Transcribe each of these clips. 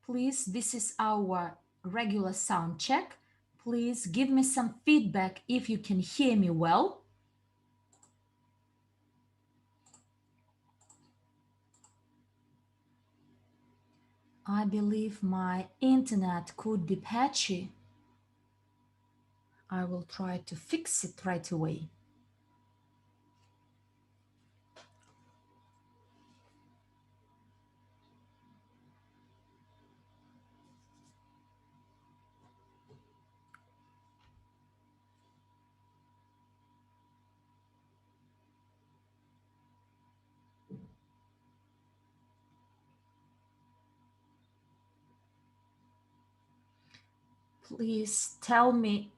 Please, this is our regular sound check. Please give me some feedback if you can hear me well. I believe my internet could be patchy. I will try to fix it right away. Please tell me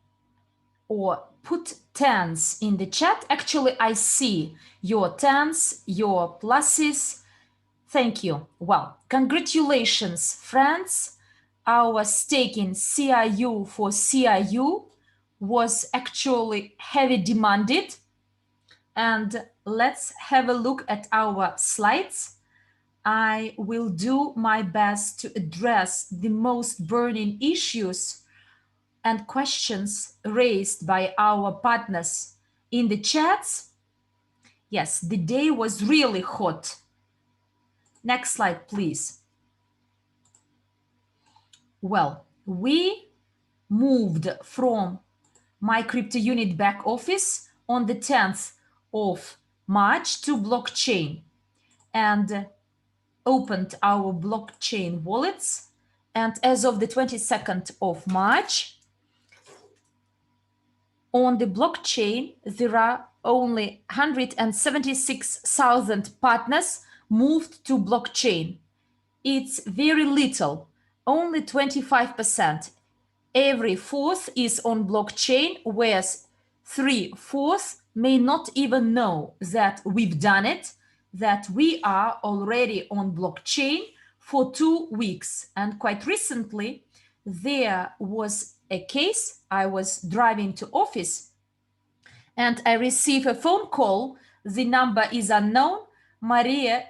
or put tens in the chat. Actually, I see your tens, your pluses. Thank you. Well, congratulations, friends. Our stake in CRU for CRU was actually heavy demanded. And let's have a look at our slides. I will do my best to address the most burning issues and questions raised by our partners in the chats. Yes, the day was really hot. Next slide, please. Well, we moved from my Cryptounit back office on the 10th of March to blockchain and opened our blockchain wallets. And as of the 22nd of March, on the blockchain, there are only 176,000 partners moved to blockchain. It's very little, only 25%. Every fourth is on blockchain, whereas 3/4 may not even know that we've done it, that we are already on blockchain for 2 weeks. And quite recently, there was a case. I was driving to office and I received a phone call. The number is unknown. Maria,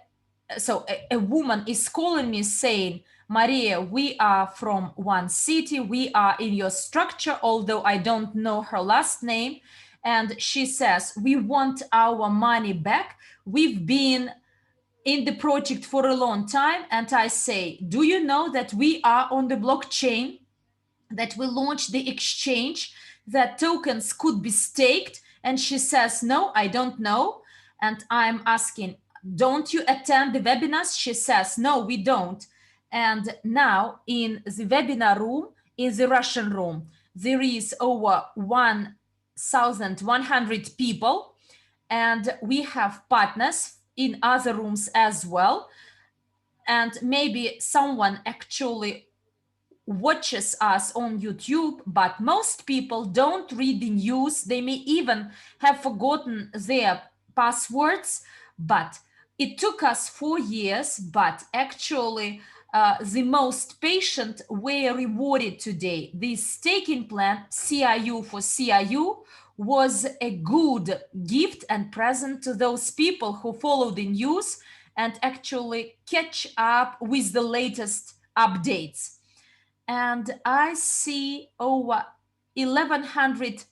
so a woman is calling me saying, Maria, we are from one city. We are in your structure, although I don't know her last name. And she says, we want our money back. We've been in the project for a long time. And I say, do you know that we are on the blockchain, that we launched the exchange, that tokens could be staked? And she says, no, I don't know. And I'm asking, don't you attend the webinars? She says, no, we don't. And now in the webinar room, in the Russian room, there is over 1,100 people, and we have partners in other rooms as well. And maybe someone actually watches us on YouTube, but most people don't read the news. They may even have forgotten their passwords, but it took us 4 years, but actually the most patient were rewarded today. This staking plan, CRU for CRU, was a good gift and present to those people who follow the news and actually catch up with the latest updates. And I see over 1,100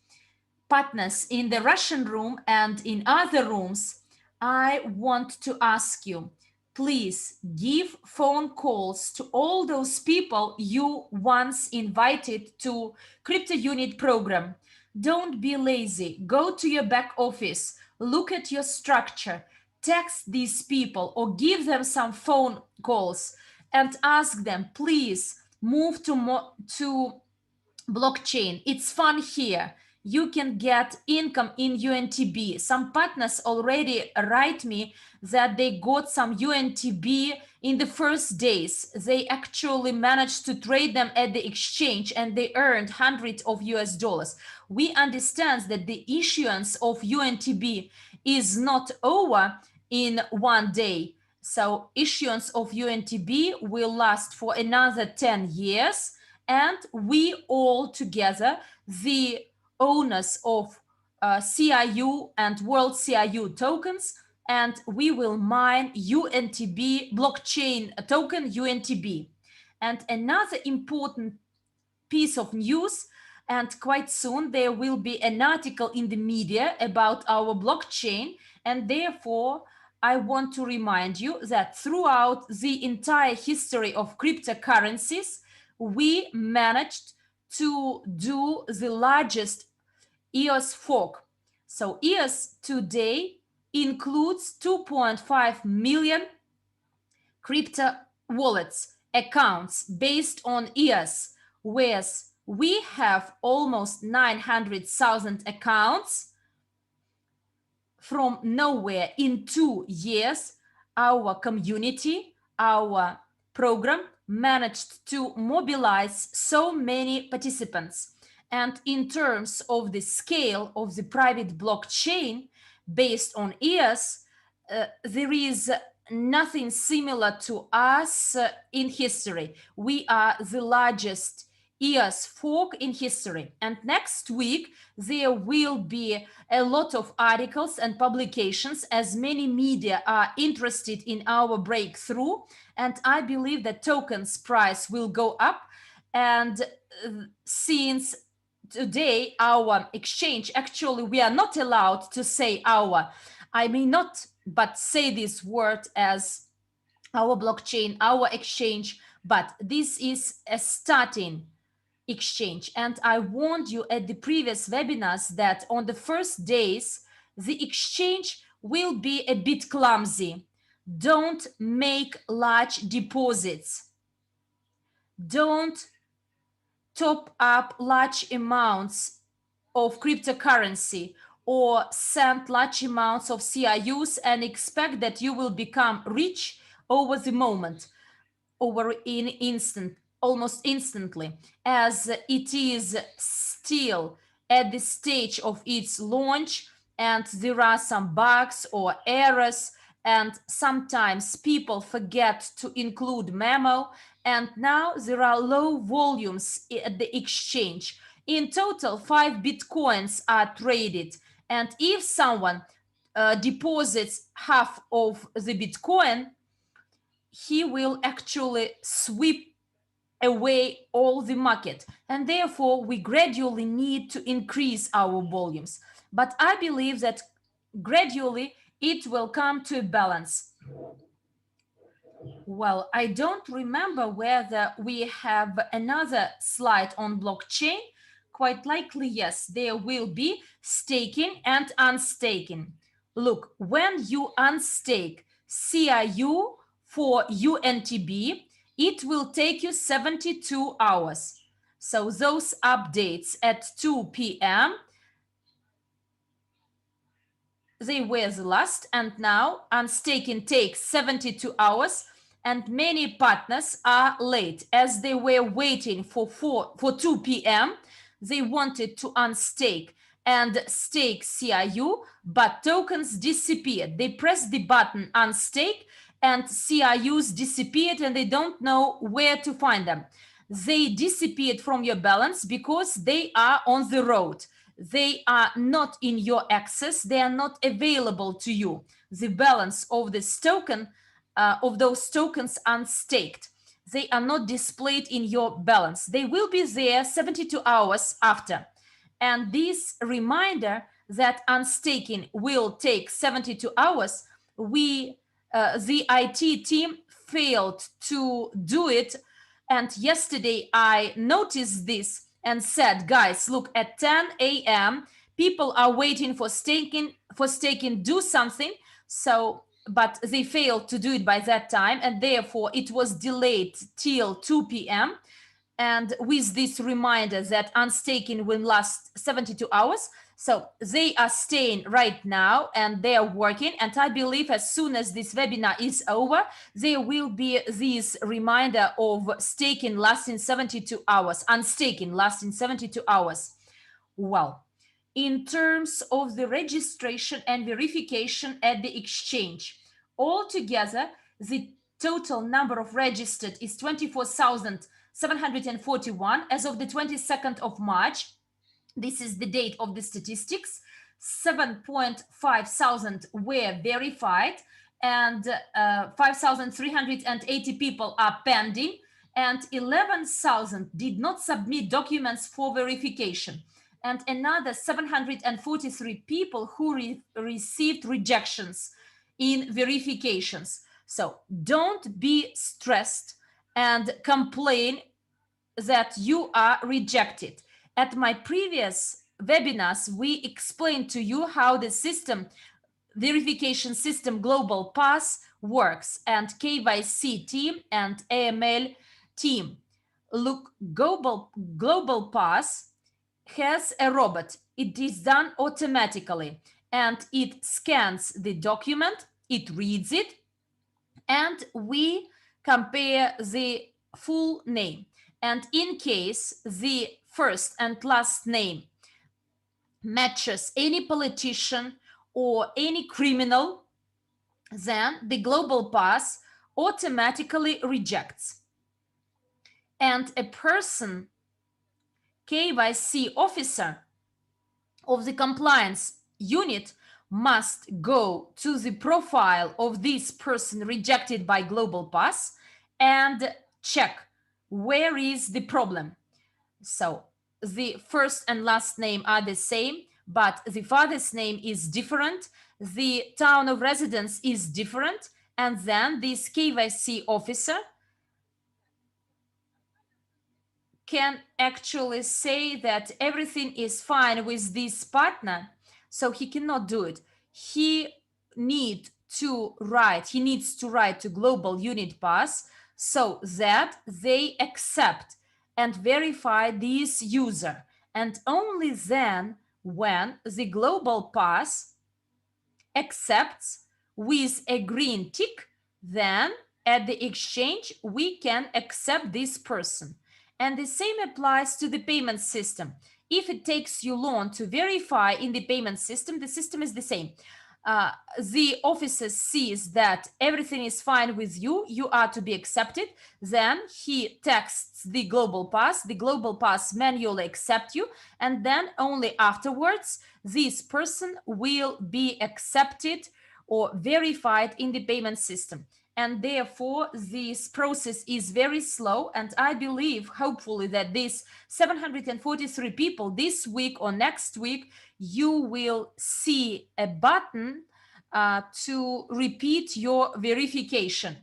partners in the Russian room and in other rooms. I want to ask you, please give phone calls to all those people you once invited to Cryptounit program. Don't be lazy. Go to your back office, look at your structure, text these people or give them some phone calls and ask them, please move to blockchain. It's fun here. You can get income in UNTB. Some partners already write me that they got some UNTB in the first days. They actually managed to trade them at the exchange and they earned hundreds of US dollars. We understand that the issuance of UNTB is not over in one day. So issuance of UNTB will last for another 10 years. And we all together, the owners of CRU and World CRU tokens, and we will mine UNTB blockchain token UNTB. And another important piece of news, and quite soon there will be an article in the media about our blockchain, and therefore I want to remind you that throughout the entire history of cryptocurrencies, we managed to do the largest EOS fork. So EOS today includes 2.5 million crypto wallets accounts based on EOS, whereas we have almost 900,000 accounts from nowhere. In 2 years. Our community, our program managed to mobilize so many participants. And in terms of the scale of the private blockchain based on EOS, there is nothing similar to us in history. We are the largest EOS fork in history. And next week, there will be a lot of articles and publications, as many media are interested in our breakthrough. And I believe that tokens price will go up. And since today our exchange, actually we are not allowed to say our, I may not but say this word as our blockchain, our exchange, but this is a starting exchange. And I warned you at the previous webinars that on the first days, the exchange will be a bit clumsy. Don't make large deposits. Don't top up large amounts of cryptocurrency or send large amounts of CRUs and expect that you will become rich over the moment, almost instantly, as it is still at the stage of its launch and there are some bugs or errors, and sometimes people forget to include memo, and now there are low volumes at the exchange. In total, 5 bitcoins are traded, and if someone deposits half of the bitcoin, he will actually sweep away all the market, and therefore we gradually need to increase our volumes. But I believe that gradually it will come to a balance. Well, I don't remember whether we have another slide on blockchain. Quite likely, yes, there will be staking and unstaking. Look, when you unstake CRU for UNTB, it will take you 72 hours. So those updates at 2 p.m., they were the last, and now unstaking takes 72 hours, and many partners are late as they were waiting for 2 p.m. They wanted to unstake and stake CRU, but tokens disappeared. They pressed the button unstake and CRUs disappeared, and they don't know where to find them. They disappeared from your balance because they are on the road. They are not in your access. They are not available to you. The balance of this token, of those tokens unstaked, they are not displayed in your balance. They will be there 72 hours after. And this reminder that unstaking will take 72 hours, the IT team failed to do it. And yesterday I noticed this and said, guys, look, at 10 a.m. people are waiting for staking, do something. So, but they failed to do it by that time, and therefore it was delayed till 2 p.m. And with this reminder that unstaking will last 72 hours. So they are staying right now and they are working. And I believe as soon as this webinar is over, there will be this reminder of staking lasting 72 hours, unstaking lasting 72 hours. Well, in terms of the registration and verification at the exchange, altogether, the total number of registered is 24,741 as of the 22nd of March. This is the date of the statistics. 7.5 thousand were verified and 5,380 people are pending. and 11,000 did not submit documents for verification, and another 743 people who received rejections in verifications. So don't be stressed and complain that you are rejected. At my previous webinars, we explained to you how the system, verification system Global Pass works, and KYC team and AML team. Look, Global Pass has a robot. It is done automatically, and it scans the document, it reads it, and we compare the full name. And in case the first and last name matches any politician or any criminal, then the Global Pass automatically rejects. And a person, KYC officer of the compliance unit, must go to the profile of this person rejected by Global Pass and check where is the problem. So the first and last name are the same, but the father's name is different, the town of residence is different, and then this KYC officer can actually say that everything is fine with this partner. So he cannot do it. He needs to write to Global Unit Pass so that they accept and verify this user. And only then, when the Global Pass accepts with a green tick, then at the exchange we can accept this person. And the same applies to the payment system. If it takes you long to verify in the payment system, the system is the same. The officer sees that everything is fine with you, you are to be accepted, then he texts the Global Pass manually accept you, and then only afterwards this person will be accepted or verified in the payment system. And therefore this process is very slow, and I believe hopefully that these 743 people this week or next week you will see a button to repeat your verification,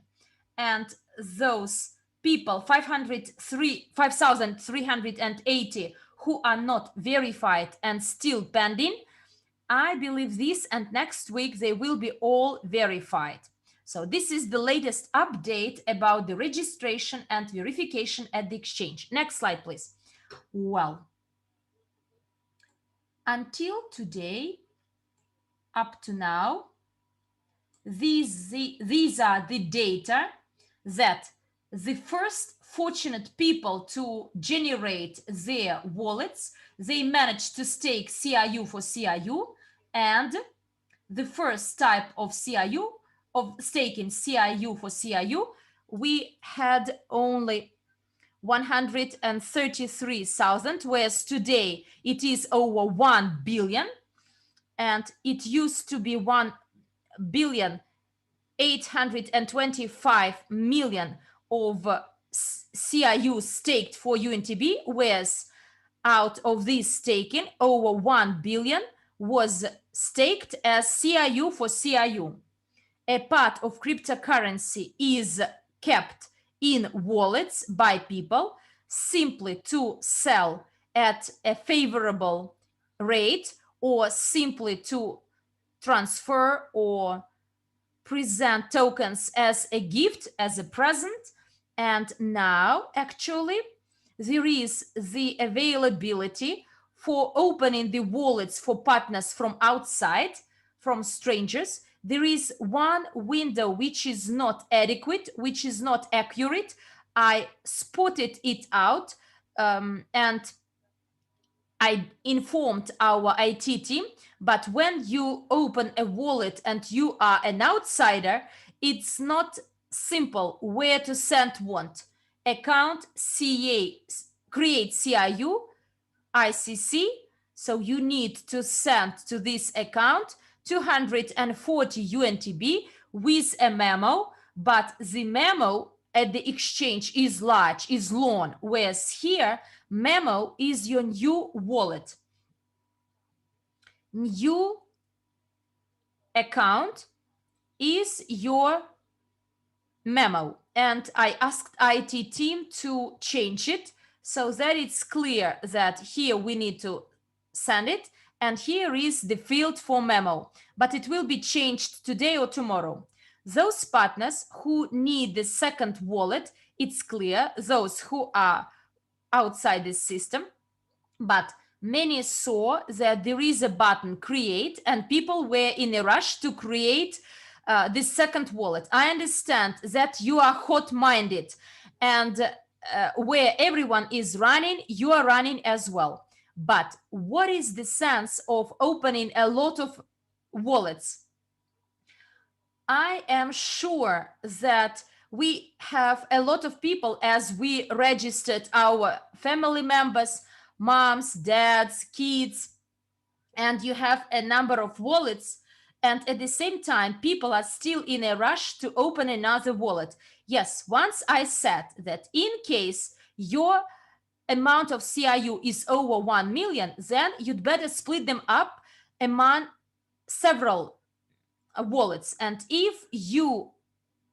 and those people 5,380 who are not verified and still pending, I believe this and next week they will be all verified. So this is the latest update about the registration and verification at the exchange. Next slide, please. Well, until today, up to now, these are the data that the first fortunate people to generate their wallets, they managed to stake CRU for CRU, and the first type of CRU, of staking CRU for CRU, we had only 133,000, whereas today it is over 1 billion, and it used to be 1,825,000,000 of CRU staked for UNTB, whereas out of this staking, over 1 billion was staked as CRU for CRU. A part of cryptocurrency is kept in wallets by people simply to sell at a favorable rate, or simply to transfer or present tokens as a gift, as a present. And now actually there is the availability for opening the wallets for partners from outside, from strangers. There is one window which is not adequate, which is not accurate. I spotted it out and I informed our IT team. But when you open a wallet and you are an outsider, it's not simple where to send what. Account CA, create CRU, ICC. So you need to send to this account 240 UNTB with a memo, but the memo at the exchange is large, is long, whereas here Memo is your new wallet. New account is your Memo, and I asked IT team to change it so that it's clear that here we need to send it, and here is the field for Memo, but it will be changed today or tomorrow. Those partners who need the second wallet, it's clear, those who are outside the system, but many saw that there is a button create, and people were in a rush to create the second wallet. I understand that you are hot-minded, and where everyone is running, you are running as well. But what is the sense of opening a lot of wallets? I am sure that we have a lot of people, as we registered our family members, moms, dads, kids, and you have a number of wallets, and at the same time people are still in a rush to open another wallet. Yes, once I said that in case your amount of CRU is over 1 million, then you'd better split them up among several wallets. And if you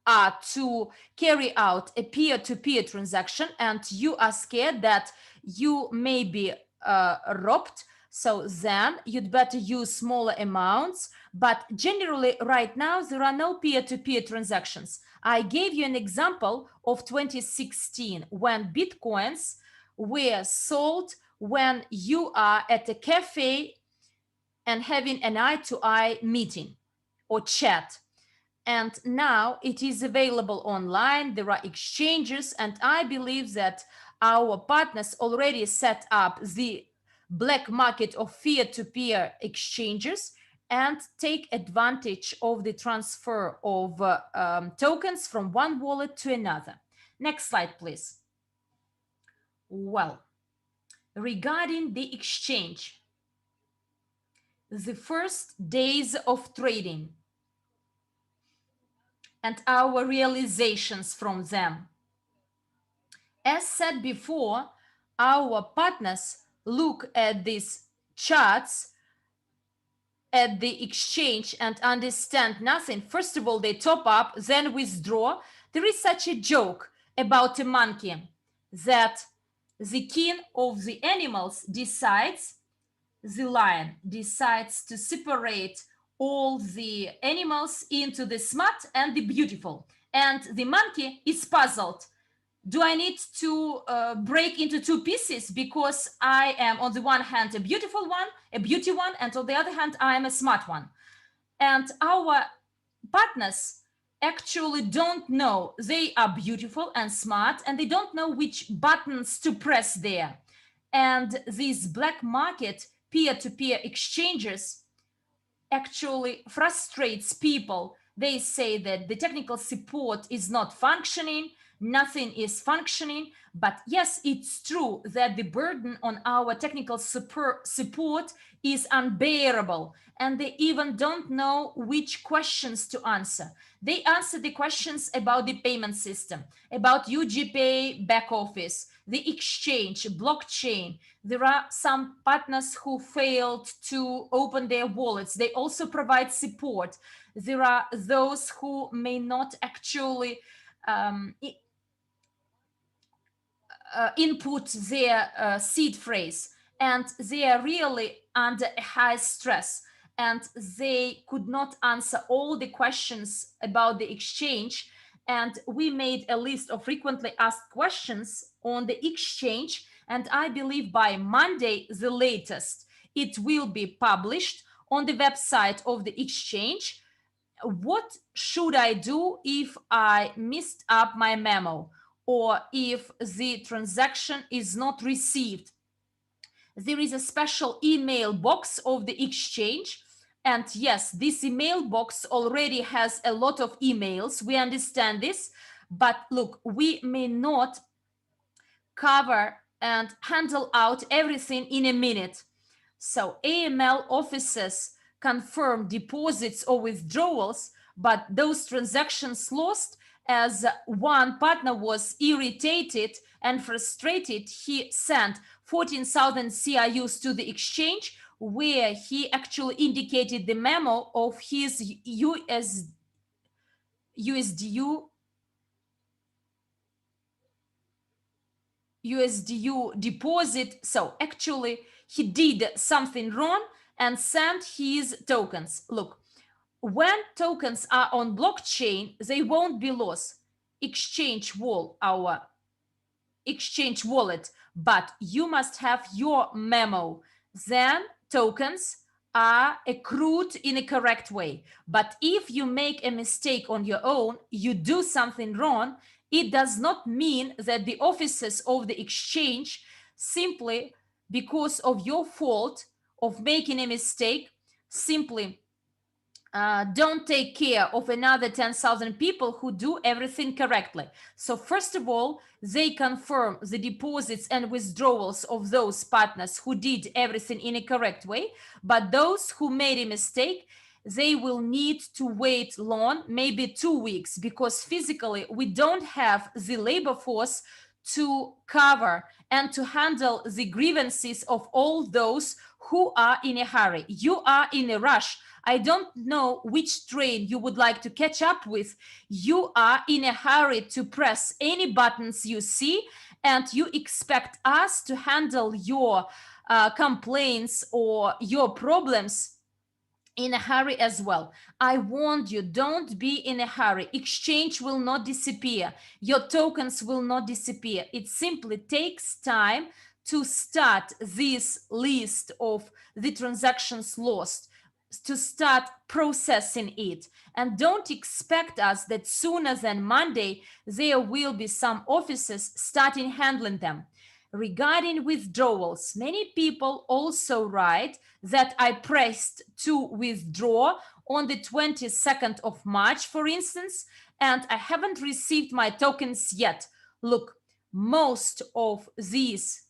are to carry out a peer-to-peer transaction and you are scared that you may be robbed, so then you'd better use smaller amounts. But generally right now there are no peer-to-peer transactions. I gave you an example of 2016 when bitcoins were sold when you are at a cafe and having an eye-to-eye meeting or chat. And now it is available online. There are exchanges, and I believe that our partners already set up the black market of peer-to-peer exchanges and take advantage of the transfer of tokens from one wallet to another. Next slide, please. Well, regarding the exchange, the first days of trading and our realizations from them. As said before, our partners look at these charts at the exchange and understand nothing. First of all, they top up, then withdraw. There is such a joke about a monkey that the king of the animals decides, the lion decides to separate all the animals into the smart and the beautiful. And the monkey is puzzled. Do I need to break into two pieces because I am on the one hand a beautiful one, a beauty one, and on the other hand I am a smart one? And our partners actually don't know they are beautiful and smart, and they don't know which buttons to press there. And these black market peer-to-peer exchanges actually frustrates people. They say that the technical support is not functioning, nothing is functioning. But yes, it's true that the burden on our technical support is unbearable, and they even don't know which questions to answer. They answer the questions about the payment system, about UGPay back office, the exchange, blockchain. There are some partners who failed to open their wallets. They also provide support. There are those who may not actually input their seed phrase, and they are really under a high stress, and they could not answer all the questions about the exchange. And we made a list of frequently asked questions on the exchange, and I believe by Monday the latest it will be published on the website of the exchange. What should I do if I missed up my memo, or if the transaction is not received? There is a special email box of the exchange. And yes, this email box already has a lot of emails. We understand this. But look, we may not cover and handle out everything in a minute. So AML officers confirm deposits or withdrawals, but those transactions lost, as one partner was irritated and frustrated. He sent 14,000 CRUs to the exchange, where he actually indicated the memo of his USDU deposit. So actually he did something wrong and sent his tokens. Look, when tokens are on blockchain, they won't be lost. Our exchange wallet, but you must have your memo. Then tokens are accrued in a correct way. But if you make a mistake on your own, you do something wrong, it does not mean that the officers of the exchange, simply because of your fault of making a mistake, simply don't take care of another 10,000 people who do everything correctly. So first of all, they confirm the deposits and withdrawals of those partners who did everything in a correct way. But those who made a mistake, they will need to wait long, maybe 2 weeks, because physically we don't have the labor force to cover and to handle the grievances of all those who are in a hurry. You are in a rush. I don't know which train you would like to catch up with. You are in a hurry to press any buttons you see, and you expect us to handle your complaints or your problems in a hurry as well. I warned you, don't be in a hurry. Exchange will not disappear. Your tokens will not disappear. It simply takes time to start this list of the transactions lost, to start processing it. And don't expect us that sooner than Monday, there will be some officers starting handling them. Regarding withdrawals, many people also write that I pressed to withdraw on the 22nd of March, for instance, and I haven't received my tokens yet. Look, most of these,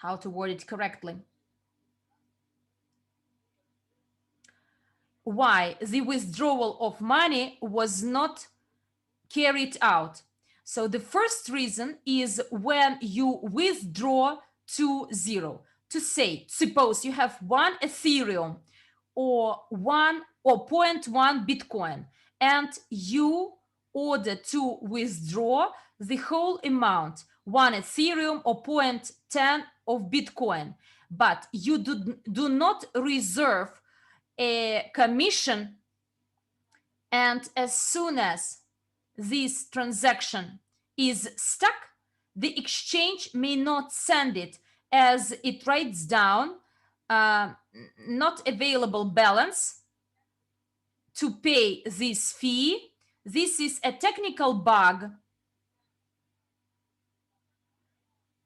how to word it correctly, why the withdrawal of money was not carried out. So the first reason is when you withdraw to zero. To say, suppose you have 1 Ethereum or 1 or 0.1 Bitcoin, and you order to withdraw the whole amount, 1 Ethereum or 0.10 of Bitcoin, but you do not reserve a commission, and as soon as this transaction is stuck, the exchange may not send it, as it writes down not available balance to pay this fee. This is a technical bug.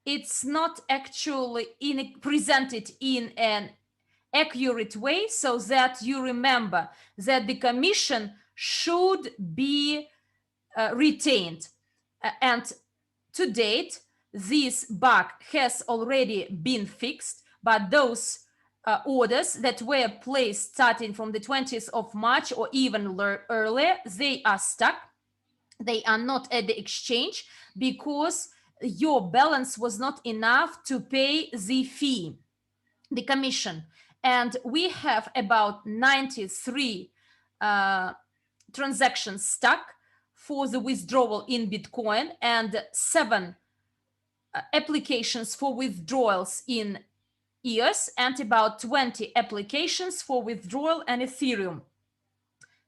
It's not actually presented in an accurate way, so that you remember that the commission should be retained. And to date, this bug has already been fixed, but those orders that were placed starting from the 20th of March or even earlier, they are stuck. They are not at the exchange because your balance was not enough to pay the fee, the commission. And we have about 93 transactions stuck for the withdrawal in Bitcoin, and 7 applications for withdrawals in EOS, and about 20 applications for withdrawal in Ethereum.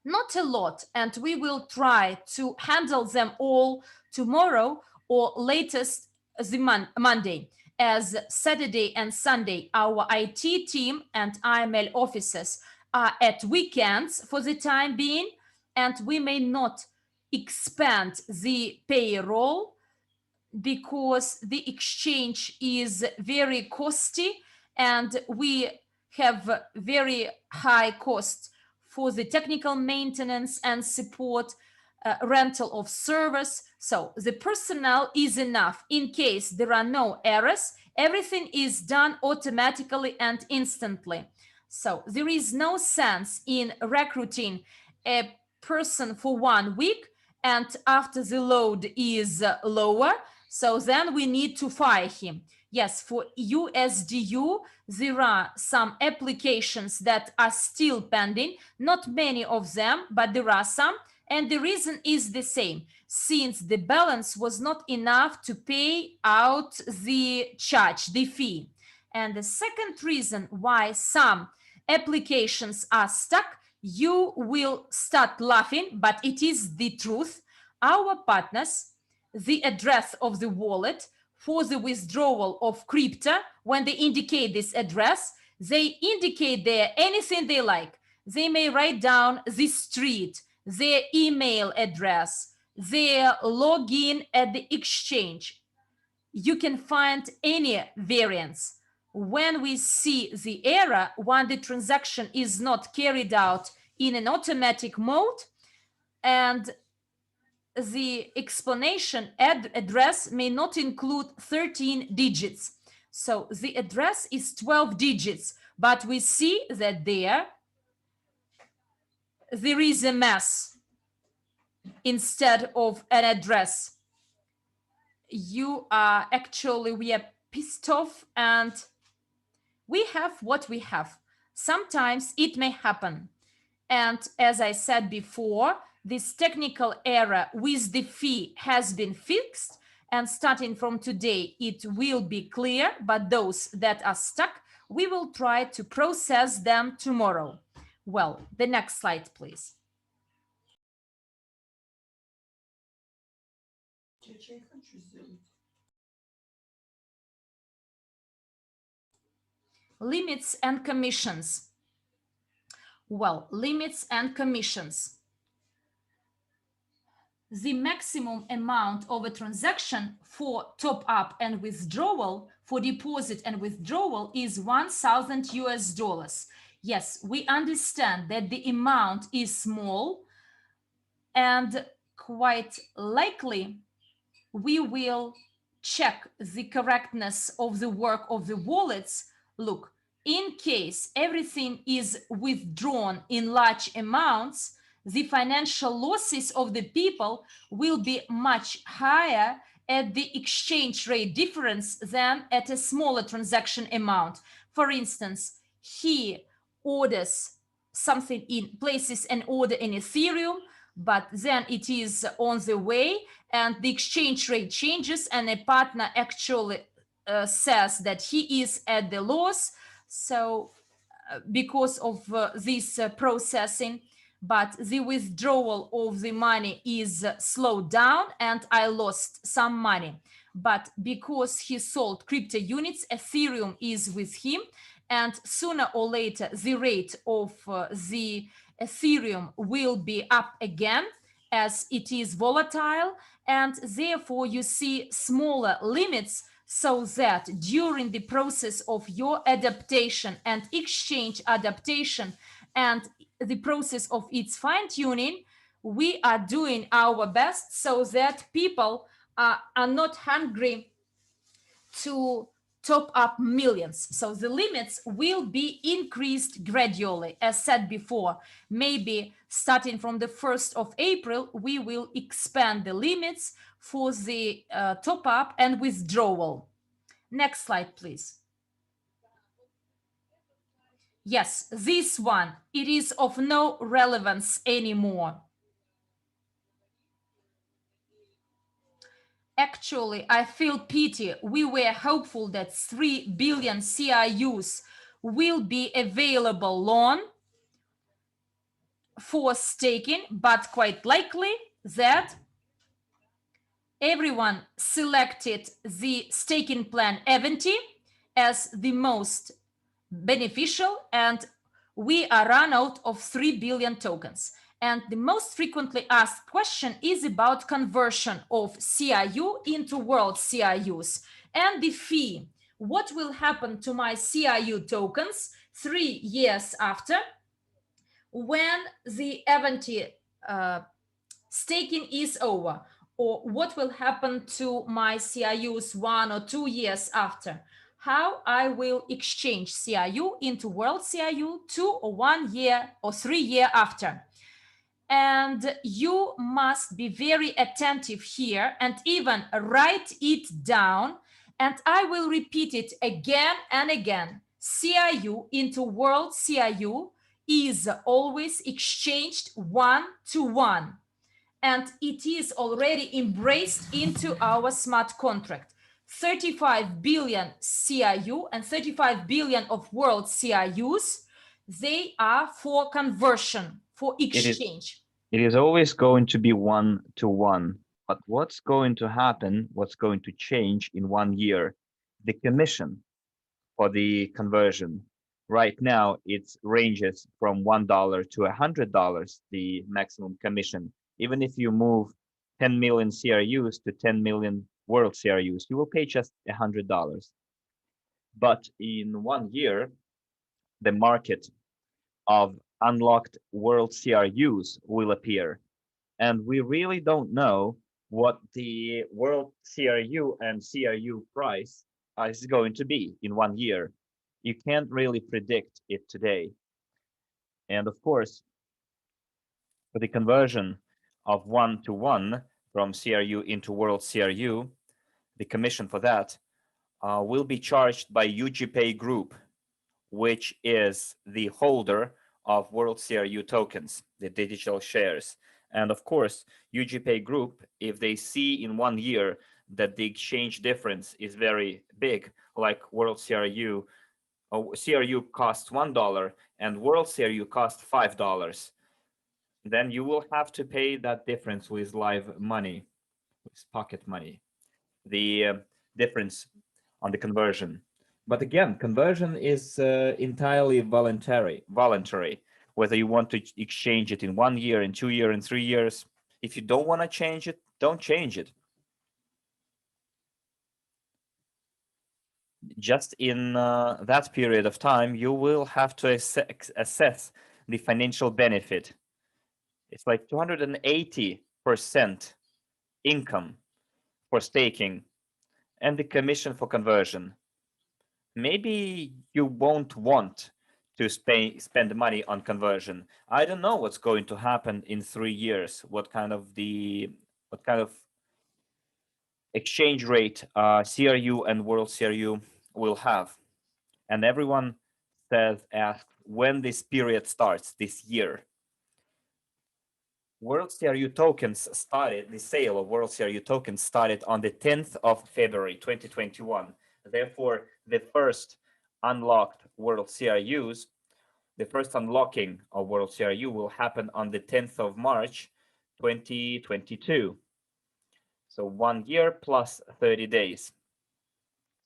Not a lot, and we will try to handle them all tomorrow or latest the Monday, as Saturday and Sunday our IT team and IML officers are at weekends for the time being, and we may not expand the payroll because the exchange is very costly, and we have very high costs for the technical maintenance and support, rental of servers. So the personnel is enough in case there are no errors. Everything is done automatically and instantly. So there is no sense in recruiting a person for 1 week, and after the load is lower, so then we need to fire him. Yes, for USDU, there are some applications that are still pending, not many of them, but there are some. And the reason is the same, since the balance was not enough to pay out the charge, the fee. And the second reason why some applications are stuck, you will start laughing, but it is the truth. Our partners, the address of the wallet for the withdrawal of crypto, when they indicate this address, they indicate there anything they like. They may write down the street, their email address, their login at the exchange. You can find any variance. When we see the error, when the transaction is not carried out in an automatic mode, and the explanation address may not include 13 digits. So the address is 12 digits, but we see that there is a mess instead of an address. We are pissed off, and we have what we have. Sometimes it may happen. And as I said before, this technical error with the fee has been fixed, and starting from today, it will be clear, but those that are stuck, we will try to process them tomorrow. Well, the next slide, please. Limits and commissions. Well, limits and commissions. The maximum amount of a transaction for top up and withdrawal, for deposit and withdrawal, is 1,000 US dollars. Yes, we understand that the amount is small, and quite likely we will check the correctness of the work of the wallets. Look, in case everything is withdrawn in large amounts, the financial losses of the people will be much higher at the exchange rate difference than at a smaller transaction amount. For instance, he orders something places an order in Ethereum, but then it is on the way and the exchange rate changes, and a partner actually says that he is at the loss, so because of this processing, but the withdrawal of the money is slowed down and I lost some money. But because he sold crypto units, Ethereum is with him, and sooner or later the rate of the Ethereum will be up again, as it is volatile, and therefore you see smaller limits, so that during the process of your adaptation and exchange adaptation and the process of its fine-tuning, we are doing our best so that people are not hungry to top up millions. So the limits will be increased gradually. As said before, maybe starting from the 1st of April, we will expand the limits for the top up and withdrawal. Next slide, please. Yes, this one, it is of no relevance anymore. Actually, I feel pity. We were hopeful that 3 billion CRUs will be available loan for staking, but quite likely that everyone selected the staking plan Avanti as the most beneficial, and we are run out of 3 billion tokens. And the most frequently asked question is about conversion of CRU into world CRUs and the fee. What will happen to my CRU tokens 3 years after, when the Avanti staking is over? Or what will happen to my CRUs 1 or 2 years after? How I will exchange CRU into world CRU 2 or 1 year or 3 years after. And you must be very attentive here and even write it down. And I will repeat it again and again. CRU into world CRU is always exchanged 1-to-1. And it is already embraced into our smart contract. 35 billion CRU and 35 billion of world CRUs, they are for conversion, for exchange. It is always going to be 1-to-1. But what's going to happen, what's going to change in 1 year? The commission for the conversion. Right now, it ranges from $1 to $100, the maximum commission. Even if you move 10 million CRUs to 10 million world CRUs, you will pay just $100. But in 1 year, the market of unlocked world CRUs will appear. And we really don't know what the world CRU and CRU price is going to be in 1 year. You can't really predict it today. And of course, for the conversion of 1-to-1 from CRU into world CRU, the commission for that will be charged by UGPay Group, which is the holder of World CRU tokens, the digital shares. And of course, UGPay Group, if they see in 1 year that the exchange difference is very big, like World CRU, CRU costs $1 and World CRU costs $5, then you will have to pay that difference with live money, with pocket money, the difference on the conversion. But again, conversion is entirely voluntary, whether you want to exchange it in 1 year, in 2 years, in 3 years. If you don't want to change it, don't change it. Just in that period of time, you will have to assess the financial benefit. It's like 280% income for staking and the commission for conversion. Maybe you won't want to spend money on conversion. I don't know what's going to happen in 3 years. What kind of exchange rate CRU and World CRU will have, and everyone asks when this period starts this year. World CRU tokens started, the sale of World CRU tokens started on the 10th of February 2021. Therefore, the first unlocked World CRUs, the first unlocking of World CRU will happen on the 10th of March 2022. So 1 year plus 30 days.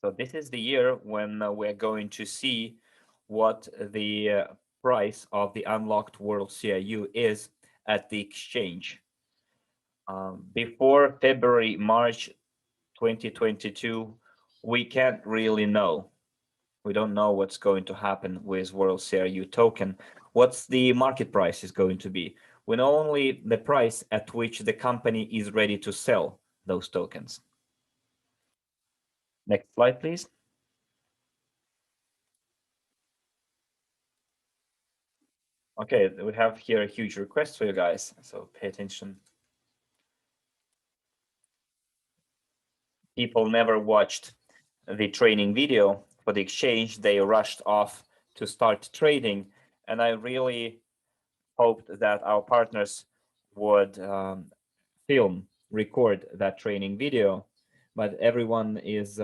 So this is the year when we're going to see what the price of the unlocked World CRU is at the exchange. Before February, March 2022, we can't really know. We don't know what's going to happen with World CRU token. What's the market price is going to be. We know only the price at which the company is ready to sell those tokens. Next slide, please. Okay, we have here a huge request for you guys, so pay attention. People never watched the training video for the exchange. They rushed off to start trading, and I really hoped that our partners would record that training video, but everyone is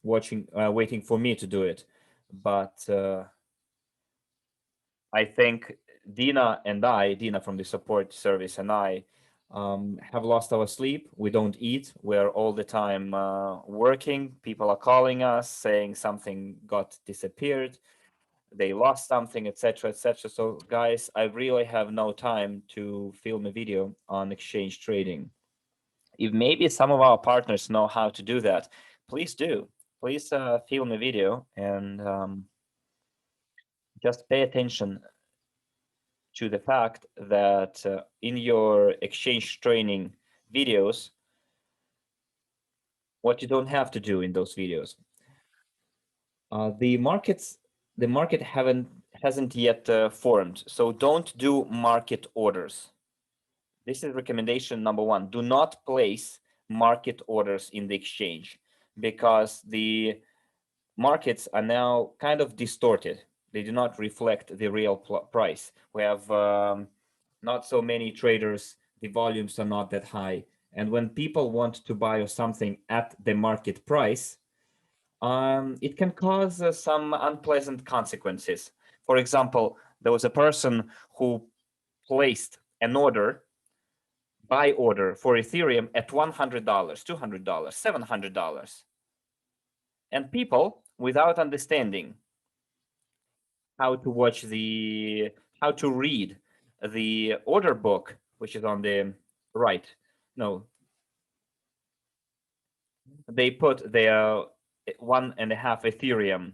waiting for me to do it. But I think Dina from the support service, and I have lost our sleep. We don't eat. We're all the time working. People are calling us saying something got disappeared. They lost something, etc., etc. So guys, I really have no time to film a video on exchange trading. If maybe some of our partners know how to do that, please do. Please film a video and just pay attention to the fact that in your exchange training videos, what you don't have to do in those videos. The market hasn't yet formed. So don't do market orders. This is recommendation number one. Do not place market orders in the exchange because the markets are now kind of distorted. They do not reflect the real price. We have not so many traders. The volumes are not that high. And when people want to buy something at the market price, it can cause some unpleasant consequences. For example, there was a person who placed an buy order for Ethereum at $100, $200, $700. And people, without understanding how to read the order book, which is on the right, no, they put their 1.5 Ethereum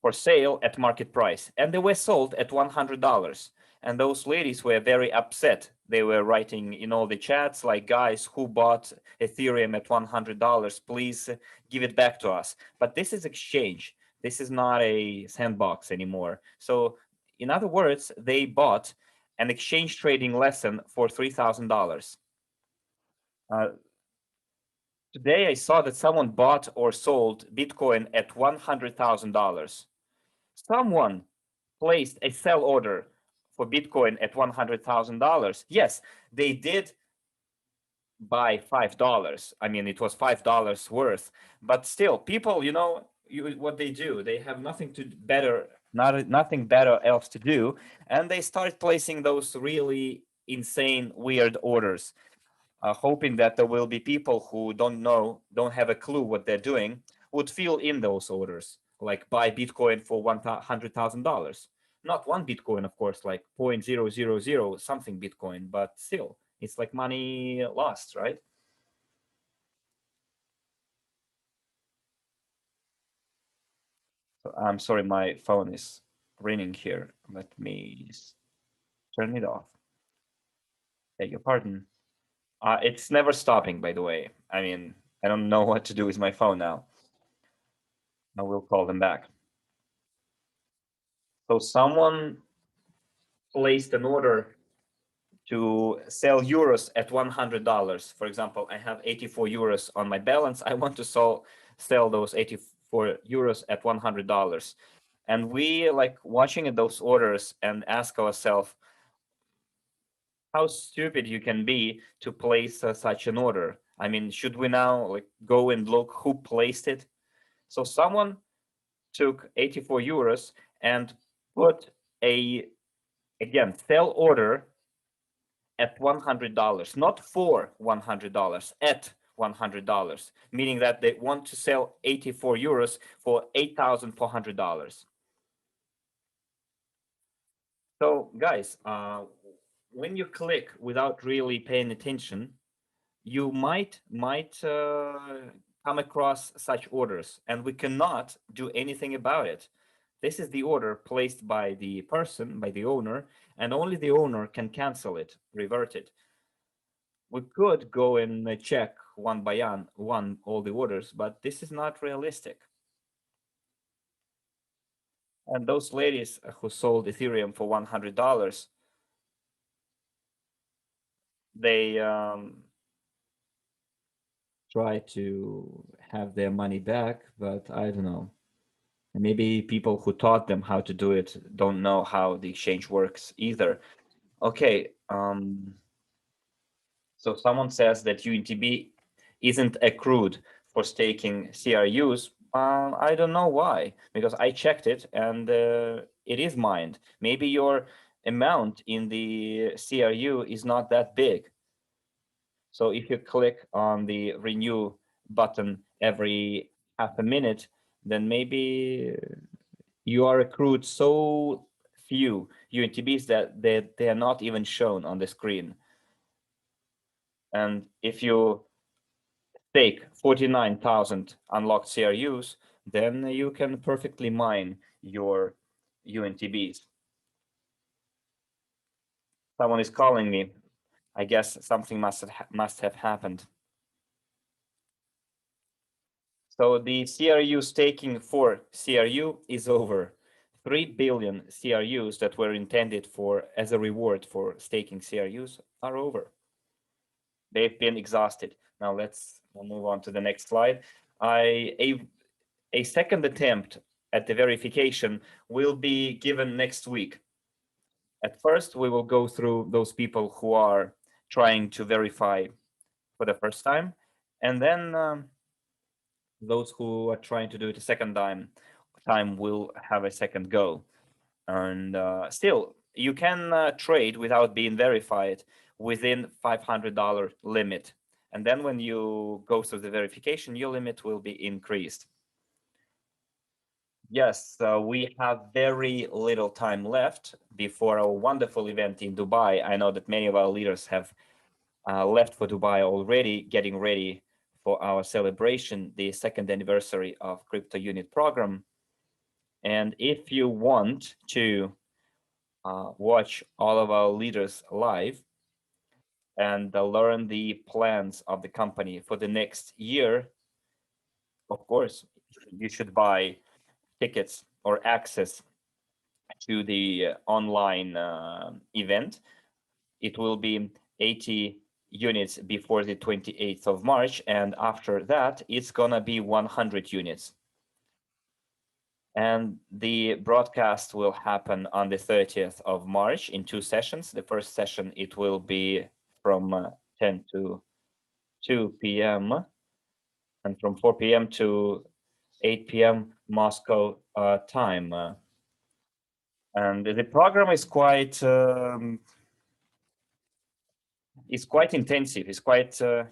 for sale at market price, and they were sold at $100. And those ladies were very upset. They were writing in all the chats like, guys, who bought Ethereum at $100? Please give it back to us. But this is exchange. This is not a sandbox anymore. So in other words, they bought an exchange trading lesson for $3,000. Today I saw that someone bought or sold Bitcoin at $100,000. Someone placed a sell order for Bitcoin at $100,000. Yes, they did buy $5. I mean, it was $5 worth, but still, people, what they do, they have nothing better else to do, and they start placing those really insane, weird orders, hoping that there will be people who don't have a clue what they're doing, would fill in those orders, like buy Bitcoin for $100,000. Not one Bitcoin, of course, like 0.000 something Bitcoin, but still, it's like money lost, right? So, I'm sorry, my phone is ringing here. Let me turn it off. Beg your pardon. It's never stopping, by the way. I mean, I don't know what to do with my phone now. I will call them back. So someone placed an order to sell euros at $100. For example, I have 84 euros on my balance. I want to sell those 84 euros at $100. And we like watching those orders and ask ourselves how stupid you can be to place such an order. I mean, should we now like go and look who placed it? So someone took 84 euros and put again, sell order at $100, not for $100, at $100, meaning that they want to sell 84 euros for $8,400. So guys, when you click without really paying attention, you might come across such orders, and we cannot do anything about it. This is the order placed by the person, by the owner, and only the owner can cancel it, revert it. We could go and check one by one all the orders, but this is not realistic. And those ladies who sold Ethereum for $100, they try to have their money back, but I don't know. Maybe people who taught them how to do it don't know how the exchange works either. Okay, so someone says that UNTB isn't accrued for staking CRUs. I don't know why, because I checked it and it is mined. Maybe your amount in the CRU is not that big. So if you click on the renew button every half a minute, then maybe you are accrued so few UNTBs that they are not even shown on the screen. And if you take 49,000 unlocked CRUs, then you can perfectly mine your UNTBs. Someone is calling me. I guess something must have happened. So the CRU staking for CRU is over. 3 billion CRUs that were intended for as a reward for staking CRUs are over. They've been exhausted. Now let's move on to the next slide. A second attempt at the verification will be given next week. At first, we will go through those people who are trying to verify for the first time, and then those who are trying to do it a second time will have a second go. And still, you can trade without being verified within $500 limit. And then when you go through the verification, your limit will be increased. Yes, we have very little time left before our wonderful event in Dubai. I know that many of our leaders have left for Dubai already, getting ready for our celebration, the second anniversary of Cryptounit program. And if you want to watch all of our leaders live and learn the plans of the company for the next year, of course, you should buy tickets or access to the online event. It will be 80 units before the 28th of March, and after that, it's gonna be 100 units. And the broadcast will happen on the 30th of March in 2 sessions. The first session, it will be from 10 to 2 p.m. and from 4 p.m. to 8 p.m. Moscow time. And the program is quite intensive. It's quite so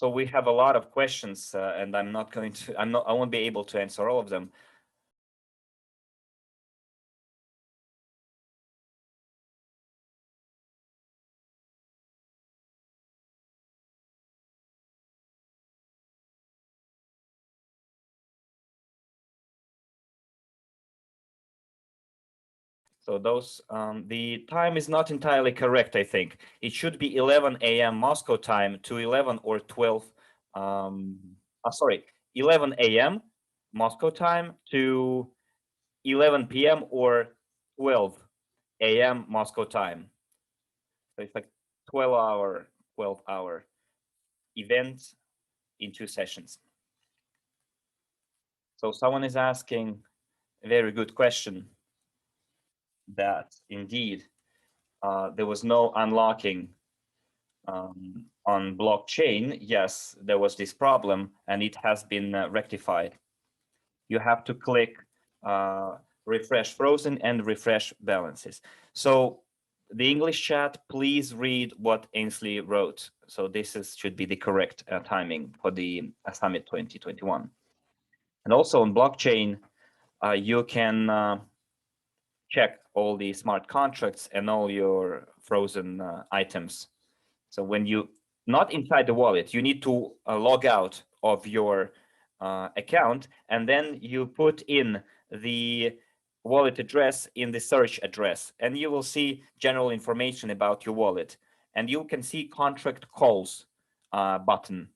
we have a lot of questions, and I won't be able to answer all of them. So those, the time is not entirely correct, I think. It should be 11 a.m. Moscow time to 11 or 12, 11 a.m. Moscow time to 11 p.m. or 12 a.m. Moscow time. So it's like 12-hour event in 2 sessions. So someone is asking a very good question, that indeed there was no unlocking on blockchain. Yes, there was this problem and it has been rectified. You have to click refresh frozen and refresh balances. So the English chat, please read what Ainsley wrote. So this should be the correct timing for the Summit 2021. And also on blockchain, you can check all the smart contracts and all your frozen items. So when you, not inside the wallet, you need to log out of your account, and then you put in the wallet address in the search address, and you will see general information about your wallet. And you can see contract calls button.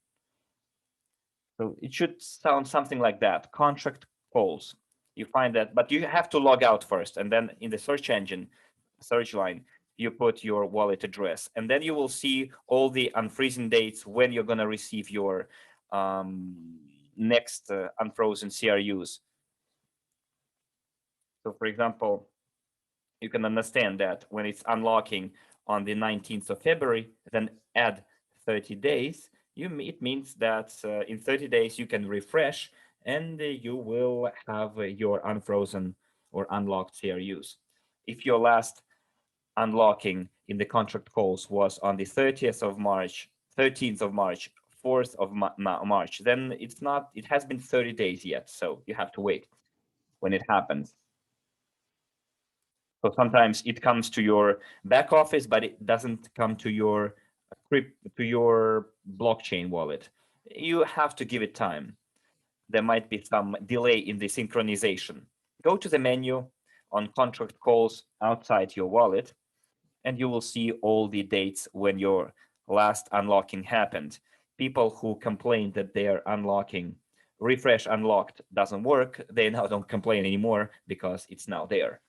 So it should sound something like that, contract calls. You find that, but you have to log out first, and then in the search engine, search line, you put your wallet address, and then you will see all the unfreezing dates when you're going to receive your next unfrozen CRUs. So for example, you can understand that when it's unlocking on the 19th of February, then add 30 days, it means that in 30 days you can refresh and you will have your unfrozen or unlocked CRUs. If your last unlocking in the contract calls was on the 30th of March, 13th of March, 4th of March, then it has been 30 days yet. So you have to wait when it happens. So sometimes it comes to your back office, but it doesn't come to your blockchain wallet. You have to give it time. There might be some delay in the synchronization. Go to the menu, on contract calls outside your wallet, and you will see all the dates when your last unlocking happened. People who complained that their unlocking refresh unlocked doesn't work, they now don't complain anymore because it's now there.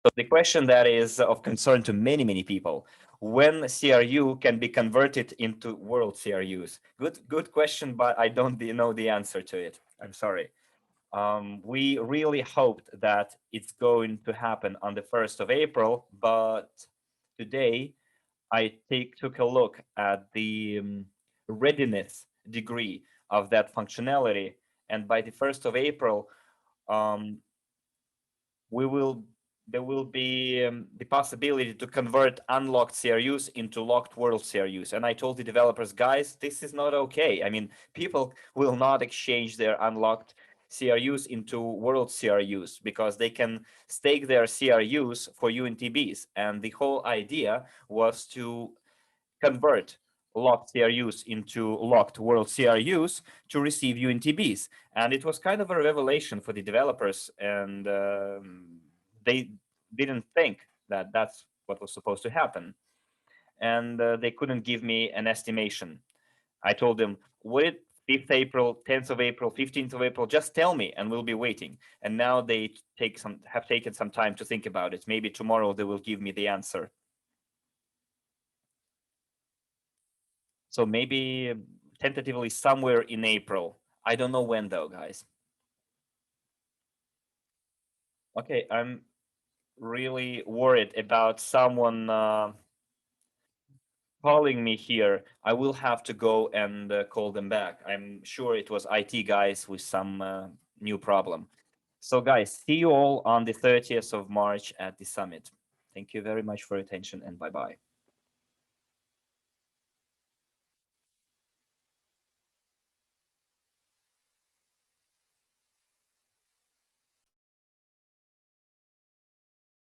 So the question that is of concern to many people, when CRU can be converted into world CRUs? Good question, but I don't know the answer to it. I'm sorry. We really hoped that it's going to happen on the 1st of April, but today I took a look at the readiness degree of that functionality, and by the 1st of April, um, there will be the possibility to convert unlocked CRUs into locked world CRUs. And I told the developers, guys, this is not okay. I mean, people will not exchange their unlocked CRUs into world CRUs because they can stake their CRUs for UNTBs. And the whole idea was to convert locked CRUs into locked world CRUs to receive UNTBs. And it was kind of a revelation for the developers, and they didn't think that that's what was supposed to happen. And they couldn't give me an estimation. I told them, wait, 5th April, 10th of April, 15th of April, just tell me and we'll be waiting. And now they have taken some time to think about it. Maybe tomorrow they will give me the answer. So maybe tentatively somewhere in April. I don't know when though, guys. Okay, I'm really worried about someone calling me here. I will have to go and call them back. I'm sure it was IT guys with some new problem. So guys, see you all on the 30th of March at the summit. Thank you very much for your attention and bye-bye.